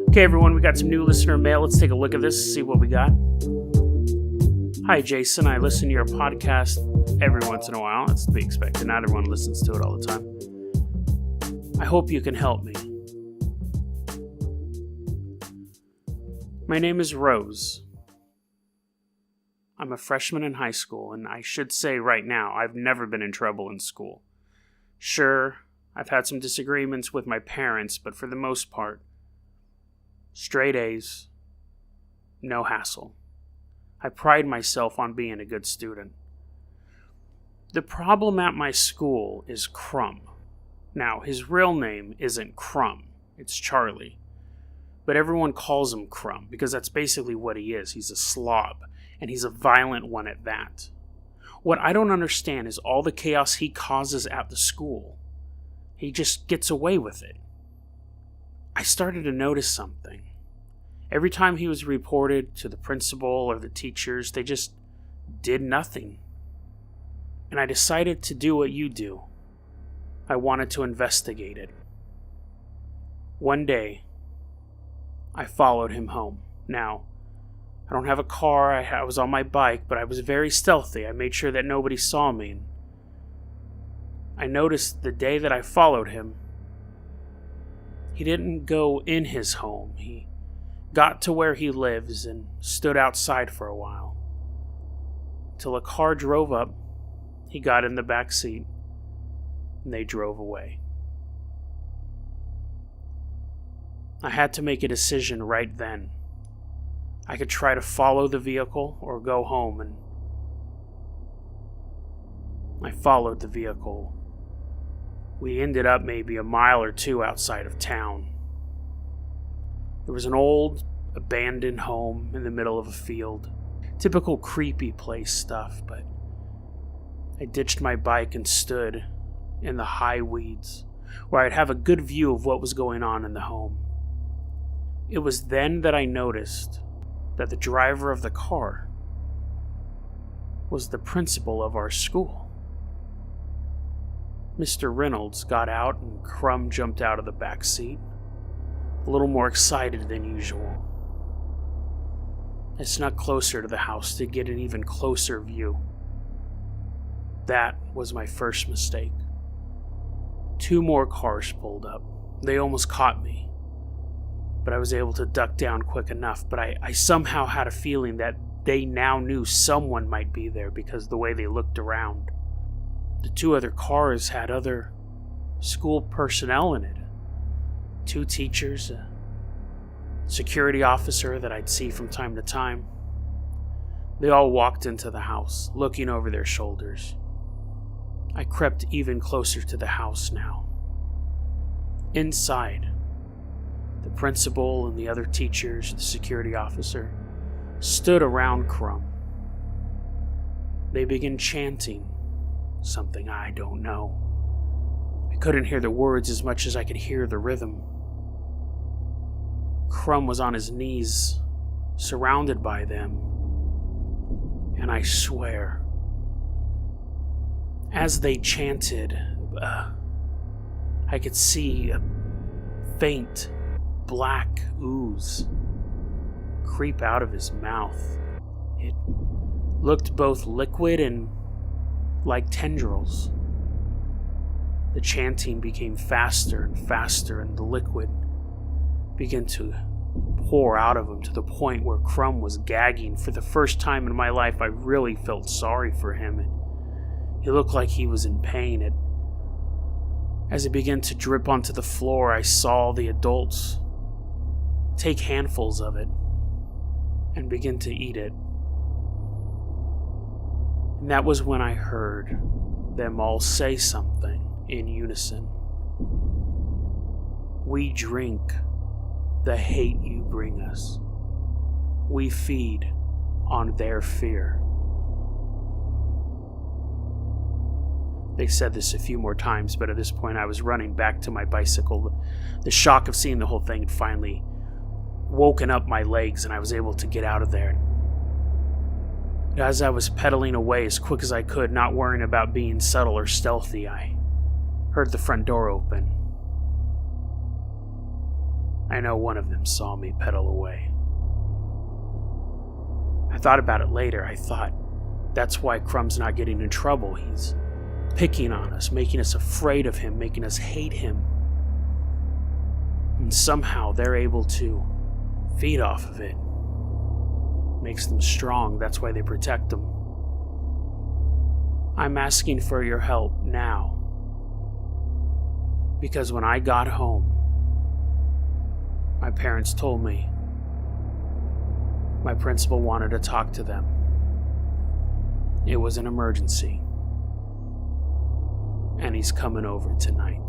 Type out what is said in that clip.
Okay, everyone, we got some new listener mail. Let's take a look at this, see what we got. Hi, Jason. I listen to your podcast every once in a while. That's to be expected. Not everyone listens to it all the time. I hope you can help me. My name is Rose. I'm a freshman in high school, and I should say right now, I've never been in trouble in school. Sure, I've had some disagreements with my parents, but for the most part, straight A's, no hassle. I pride myself on being a good student. The problem at my school is Crumb. Now, his real name isn't Crumb, it's Charlie. But everyone calls him Crumb because that's basically what he is. He's a slob, and he's a violent one at that. What I don't understand is all the chaos he causes at the school. He just gets away with it. I started to notice something. Every time he was reported to the principal or the teachers, they just did nothing. And I decided to do what you do. I wanted to investigate it. One day, I followed him home. Now, I don't have a car, I was on my bike, but I was very stealthy. I made sure that nobody saw me. I noticed the day that I followed him, he didn't go in his home. He got to where he lives and stood outside for a while. Till a car drove up, he got in the back seat, and they drove away. I had to make a decision right then. I could try to follow the vehicle or go home, and I followed the vehicle. We ended up maybe a mile or two outside of town. There was an old, abandoned home in the middle of a field. Typical creepy place stuff, but I ditched my bike and stood in the high weeds, where I'd have a good view of what was going on in the home. It was then that I noticed that the driver of the car was the principal of our school. Mr. Reynolds got out and Crumb jumped out of the back seat, a little more excited than usual. I snuck closer to the house to get an even closer view. That was my first mistake. 2 more cars pulled up. They almost caught me, but I was able to duck down quick enough. But I somehow had a feeling that they now knew someone might be there because the way they looked around. The 2 other cars had other school personnel in it. 2 teachers, a security officer that I'd see from time to time. They all walked into the house, looking over their shoulders. I crept even closer to the house now. Inside, the principal and the other teachers, the security officer, stood around Crumb. They began chanting something I don't know. I couldn't hear the words as much as I could hear the rhythm. Crumb was on his knees, surrounded by them, and I swear, as they chanted, I could see a faint black ooze creep out of his mouth. It looked both liquid and like tendrils. The chanting became faster and faster, and the liquid began to pour out of him to the point where Crumb was gagging. For the first time in my life, I really felt sorry for him. He looked like he was in pain. As it began to drip onto the floor, I saw the adults take handfuls of it and begin to eat it. And that was when I heard them all say something in unison. We drink the hate you bring us. We feed on their fear. They said this a few more times, but at this point I was running back to my bicycle. The shock of seeing the whole thing had finally woken up my legs, and I was able to get out of there. As I was pedaling away as quick as I could, not worrying about being subtle or stealthy, I heard the front door open. I know one of them saw me pedal away. I thought about it later. I thought, that's why Crumb's not getting in trouble. He's picking on us, making us afraid of him, making us hate him. And somehow they're able to feed off of it. Makes them strong. That's why they protect them. I'm asking for your help now. Because when I got home, my parents told me my principal wanted to talk to them. It was an emergency. And he's coming over tonight.